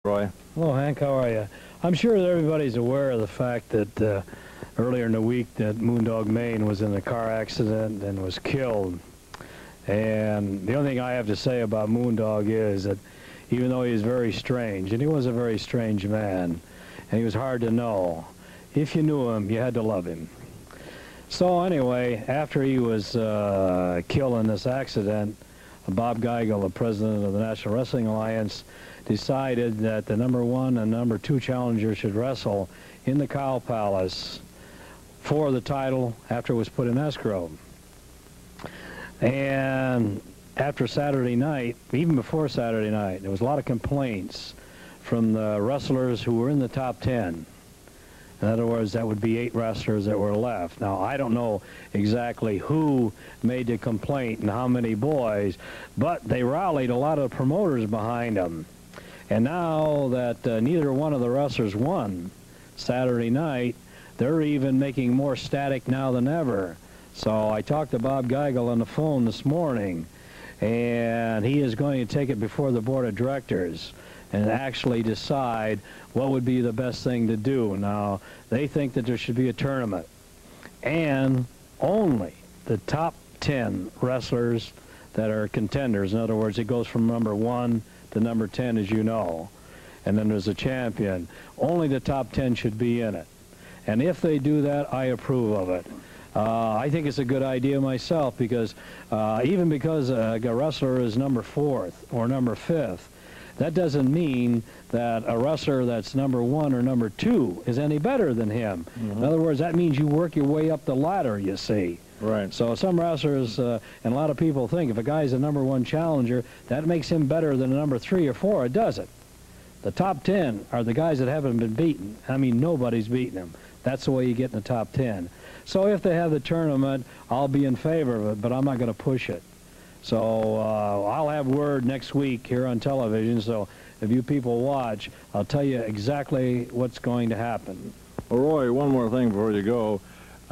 Roy. Hello, Hank. How are you? I'm sure that everybody's aware of the fact that earlier in the week that Moondog Mayne was in a car accident and was killed. And the only thing I have to say about Moondog is that even though he is very strange, and he was a very strange man, and he was hard to know, if you knew him, you had to love him. So anyway, after he was killed in this accident, Bob Geigel, the president of the National Wrestling Alliance, decided that the #1 and #2 challenger should wrestle in the Cow Palace for the title after it was put in escrow. And after Saturday night, even before Saturday night, there was a lot of complaints from the wrestlers who were in the top 10. In other words, that would be 8 wrestlers that were left. Now, I don't know exactly who made the complaint and how many boys, but they rallied a lot of promoters behind them. And now that neither one of the wrestlers won Saturday night, they're even making more static now than ever. So I talked to Bob Geigel on the phone this morning, and he is going to take it before the board of directors and actually decide what would be the best thing to do. Now, they think that there should be a tournament, and only the top 10 wrestlers that are contenders. In other words, it goes from #1 to #10, as you know, and then there's a champion. Only the top 10 should be in it. And if they do that, I approve of it. I think it's a good idea myself, because even because a wrestler is #4 or #5, that doesn't mean that a wrestler that's #1 or #2 is any better than him. In other words, that means you work your way up the ladder, you see. Right. So some wrestlers, and a lot of people think if a guy's a #1 challenger, that makes him better than a #3 or 4. It doesn't. The top 10 are the guys that haven't been beaten. I mean, nobody's beaten them. That's the way you get in the top 10. So if they have the tournament, I'll be in favor of it, but I'm not going to push it. So I'll have word next week here on television, so if you people watch, I'll tell you exactly what's going to happen. Well, Roy, one more thing before you go.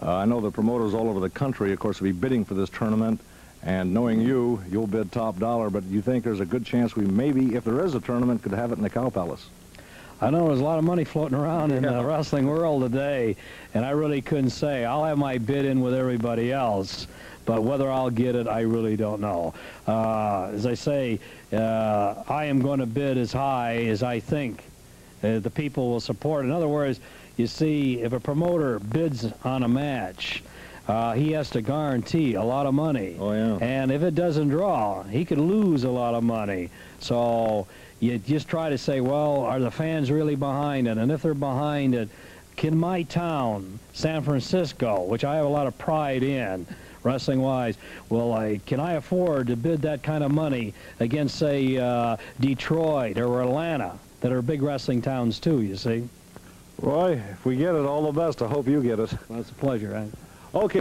I know the promoters all over the country, of course, will be bidding for this tournament, and knowing you, you'll bid top dollar, but you think there's a good chance we maybe, if there is a tournament, could have it in the Cow Palace? I know there's a lot of money floating around in the wrestling world today, and I really couldn't say. I'll have my bid in with everybody else, but whether I'll get it, I really don't know. As I say, I am going to bid as high as I think the people will support. In other words, you see, if a promoter bids on a match, he has to guarantee a lot of money. Oh, yeah. And if it doesn't draw, he could lose a lot of money. So you just try to say, well, are the fans really behind it? And if they're behind it, can my town, San Francisco, which I have a lot of pride in, wrestling-wise, can I afford to bid that kind of money against, say, Detroit or Atlanta, that are big wrestling towns too, you see? Roy, if we get it, all the best. I hope you get it. Well, it's a pleasure, right? Okay.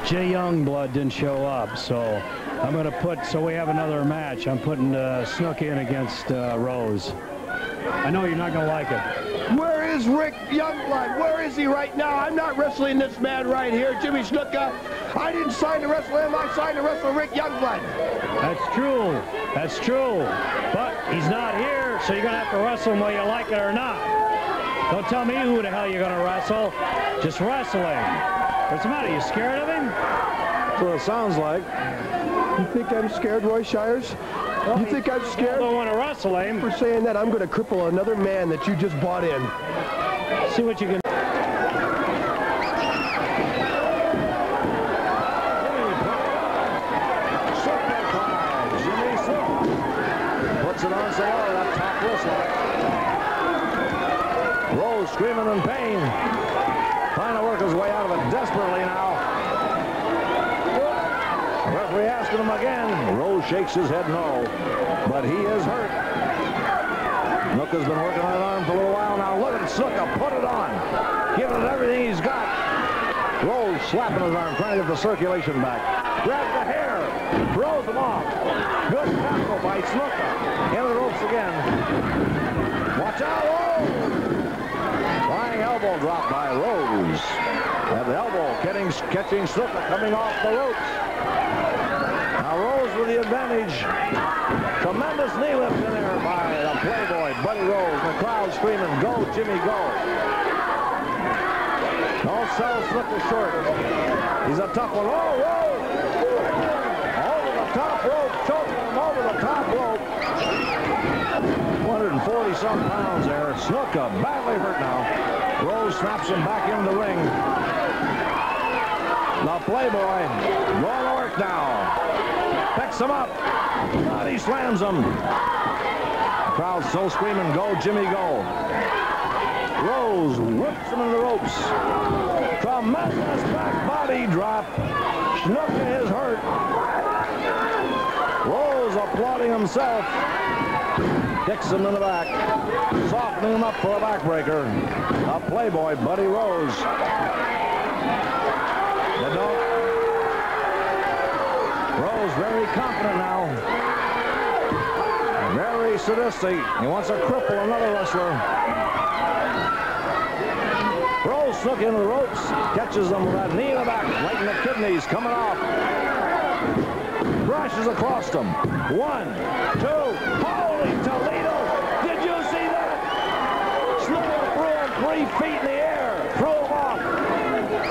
Jay Youngblood didn't show up, so I'm going to put, so we have another match. I'm putting Snook in against Rose. I know you're not going to like it. Where is Rick Youngblood? Where is he right now? I'm not wrestling this man right here, Jimmy Snuka. I didn't sign to wrestle him. I signed to wrestle Rick Youngblood. That's true. That's true. But he's not here, so you're going to have to wrestle him whether you like it or not. Don't tell me who the hell you're going to wrestle. Just wrestle him. What's the matter? You scared of him? That's what it sounds like. You think I'm scared, Roy Shires? You think I'm scared? I don't want to wrestle him. For saying that, I'm going to cripple another man that you just bought in. See what you can. Puts it on Salah, that top wristlock. Rose screaming in pain. Trying to work his way out of it desperately now. Referee asking him again. Rose shakes his head no, but he is hurt. Snuka's been working on his arm for a little while now. Look at Snuka, put it on. Giving it everything he's got. Rose slapping his arm, trying to get the circulation back. Grabs the hair, throws him off. Good tackle by Snuka. Into the ropes again. Watch out, Rose! Flying elbow drop by Rose. And the elbow catching Snuka coming off the ropes. Now Rose with the advantage. Tremendous knee lift in there by the Playboy, Buddy Rose. The crowd screaming, go, Jimmy, go. Don't sell Snuka short. He's a tough one. Oh, Rose! Over the top rope, choking him over the top rope. 240-some pounds there. Snuka badly hurt now. Rose snaps him back into the ring. The Playboy going to work now. Picks him up. Body slams him. The crowd still screaming, go, Jimmy, go. Rose whips him into the ropes. Tremendous back body drop. Snuka is hurt. Rose applauding himself. Kicks him in the back. Softening him up for a backbreaker. A Playboy, Buddy Rose. Rose very confident now. Very sadistic. He wants to cripple another wrestler. Rose Snuka into the ropes. Catches him with that knee in the back. Right in the kidneys. Coming off. Brushes across him. 1, 2. Holy Toledo! Did you see that? Snuka threw him 3 feet in the air. Threw him off.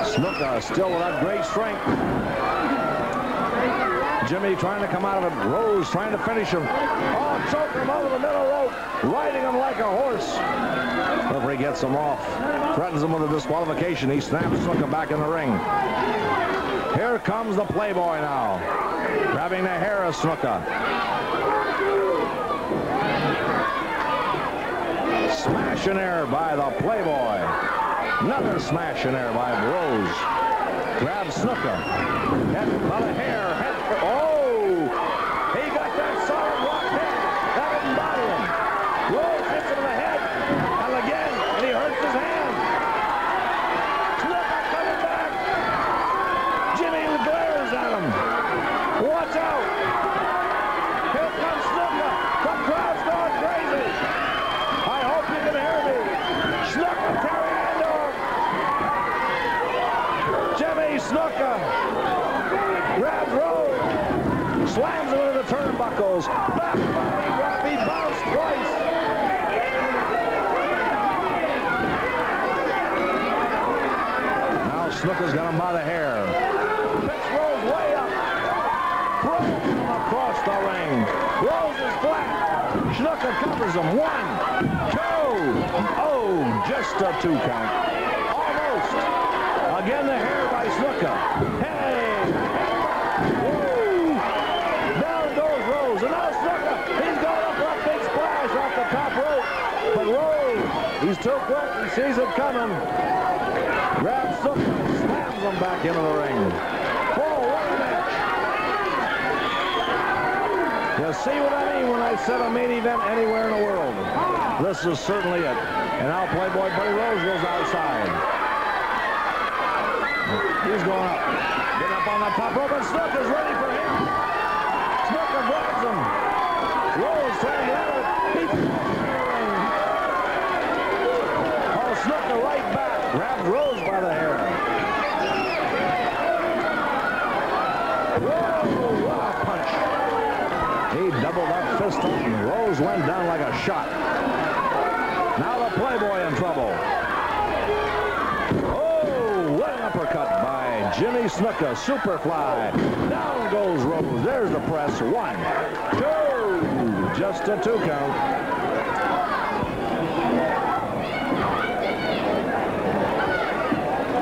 Snuka still with that great strength. Jimmy trying to come out of it. Rose trying to finish him. Oh, choke him over the middle rope. Riding him like a horse. Referee gets him off. Threatens him with a disqualification. He snaps Snuka back in the ring. Here comes the Playboy now. Grabbing the hair of Snuka. Smash in air by the Playboy. Another smash in air by Rose. Grabs Snuka. Head by the hair. Head for, oh! He got that solid rock head. That didn't bother him. Rose hits him in the head. And again, and he hurts his hand. Snuka coming back. Jimmy glares at him. Watch out. Here comes Snuka. The crowd's going crazy. I hope you can hear me. Snuka carrying into him. Jimmy Snuka grabs Rose, slams him into the turnbuckles. Back body drop, he bounced twice. Now Snuka's got him by the hair. Picks Rose way up. Throws him across the ring. Rose is flat. Snuka covers him. 1, 2. Oh, just a 2 count. Almost. Again, the hair by Snuka. Hey! Woo! Down goes Rose. And now Snuka, he's going up for a big splash off the top rope. But Rose, he's too quick. He sees it coming. Grabs Snuka, slams him back into the ring. Oh, what a match. You see what I mean when I said a main event anywhere in the world. This is certainly it. And now Playboy Buddy Rose goes outside. He's going up. Getting up on that top rope, and Snuka's ready for him. Snuka grabs him. Rose trying to get out of it. He throws him in the ring. Oh, Snuka right back. Grabs Rose by the hair. Whoa, what a punch. He doubled that fist up, and Rose went down like a shot. Now the Playboy in trouble. Uppercut by Jimmy Snuka, Superfly. Down goes Rose. There's the press. 1, 2. Just a 2 count.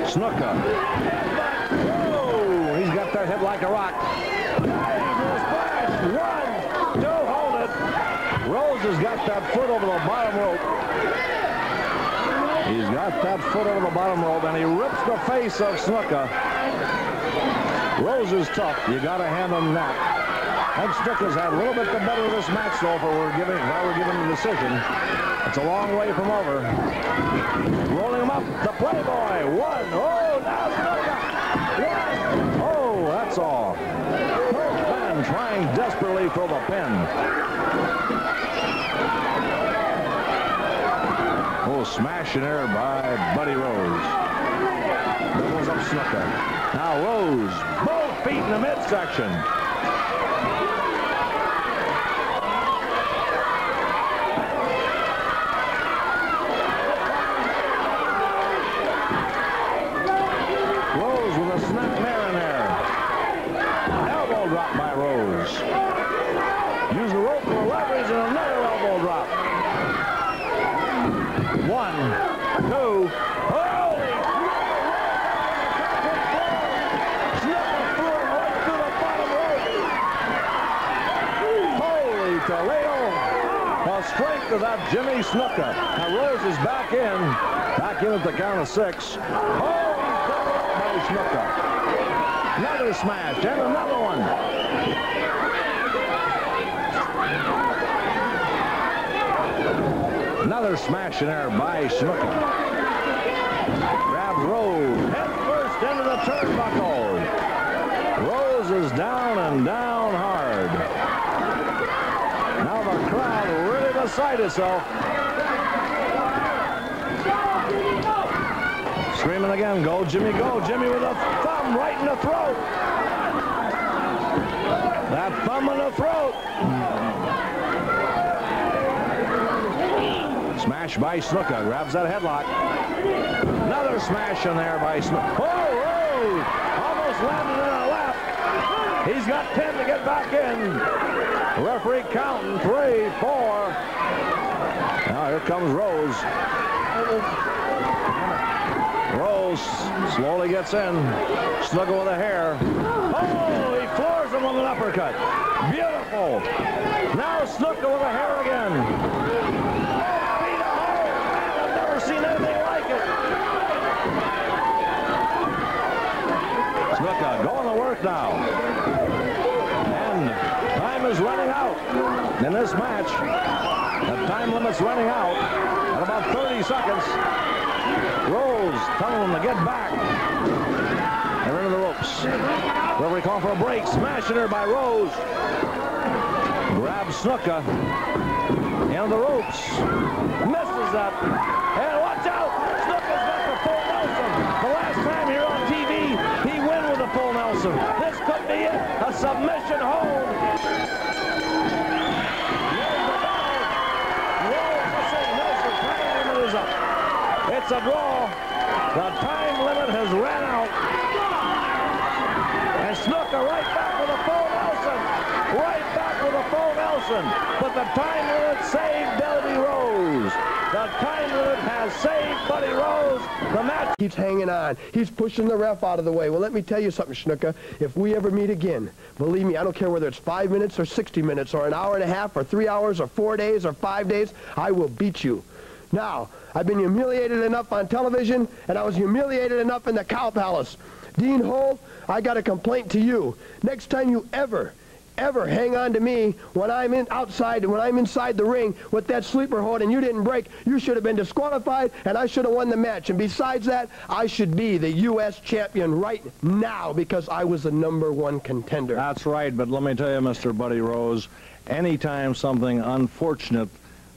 Snuka. Oh, he's got that hit like a rock. Splash. 1, 2. Hold it. Rose has got that foot over the bottom rope. He's got that foot over the bottom rope, and he rips the face of Snuka. Rose is tough. You got to hand him that. And Snuka's had a little bit the better of this match, though, while we're giving the decision. It's a long way from over. Rolling him up, the Playboy. 1. Oh, now Snuka. 1. Oh, that's all. Both men trying desperately for the pin. Oh, smash in air by Buddy Rose. Doubles up Snuka. Now Rose, both feet in the midsection. The strength of that Jimmy Snuka. Now Rose is back in at the count of 6. Oh, he's done by Snuka. Another smash and another one. Another smash in there by Snuka. Grabs Rose head first into the turnbuckle. Rose is down and down hard. Now the crowd really beside itself. Screaming again, go Jimmy, go Jimmy, with a thumb right in the throat. That thumb in the throat. Smash by Snuka, grabs that headlock. Another smash in there by Snuka. Oh, Rose almost landed in a lap. He's got 10 to get back in. The referee counting 3, 4. Now here comes Rose. Rose slowly gets in. Snuka with a hair. Oh, he floors him with an uppercut. Beautiful. Now Snuka with a hair again. Seen anything like it. Snuka going to work now. And time is running out in this match. The time limit's running out at about 30 seconds. Rose telling them to get back. They're into the ropes. Referee call for a break. Smashing her by Rose. Grabs Snuka. And the ropes. Misses that. And watch out! Snuka's got the full Nelson. The last time here on TV, he went with a full Nelson. This could be it. A submission hold. Nelson, time limit is up. It's a draw. The time limit has ran out. And Snuka right back with a full Nelson. Right back with a full Nelson. But the time limit saved Buddy Rose. The time limit has saved Buddy Rose. The match keeps hanging on. He's pushing the ref out of the way. Well, let me tell you something, Snuka. If we ever meet again, believe me, I don't care whether it's 5 minutes or 60 minutes or an hour and a half or 3 hours or 4 days or 5 days, I will beat you. Now, I've been humiliated enough on television, and I was humiliated enough in the Cow Palace. Dean Holt, I got a complaint to you. Next time you ever hang on to me when I'm inside the ring with that sleeper hold and you didn't break, you should have been disqualified and I should have won the match. And besides that, I should be the U.S. champion right now because I was the #1 contender. That's right, but let me tell you, Mr. Buddy Rose, anytime something unfortunate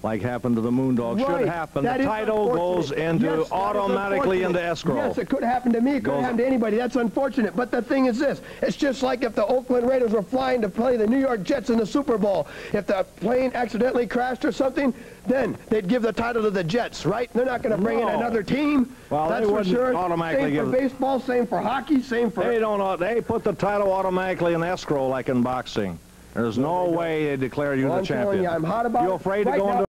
like happened to the Moondog should happen, the title goes into automatically into escrow. Yes, it could happen to me. It could happen to anybody. That's unfortunate. But the thing is this. It's just like if the Oakland Raiders were flying to play the New York Jets in the Super Bowl. If the plane accidentally crashed or something, then they'd give the title to the Jets, right? They're not going to bring in another team. Well, that's they for sure. Automatically same for baseball, same for hockey, same for... They put the title automatically in escrow like in boxing. There's no way they declare you the champion. I'm telling you, I'm hot about it. You afraid to go into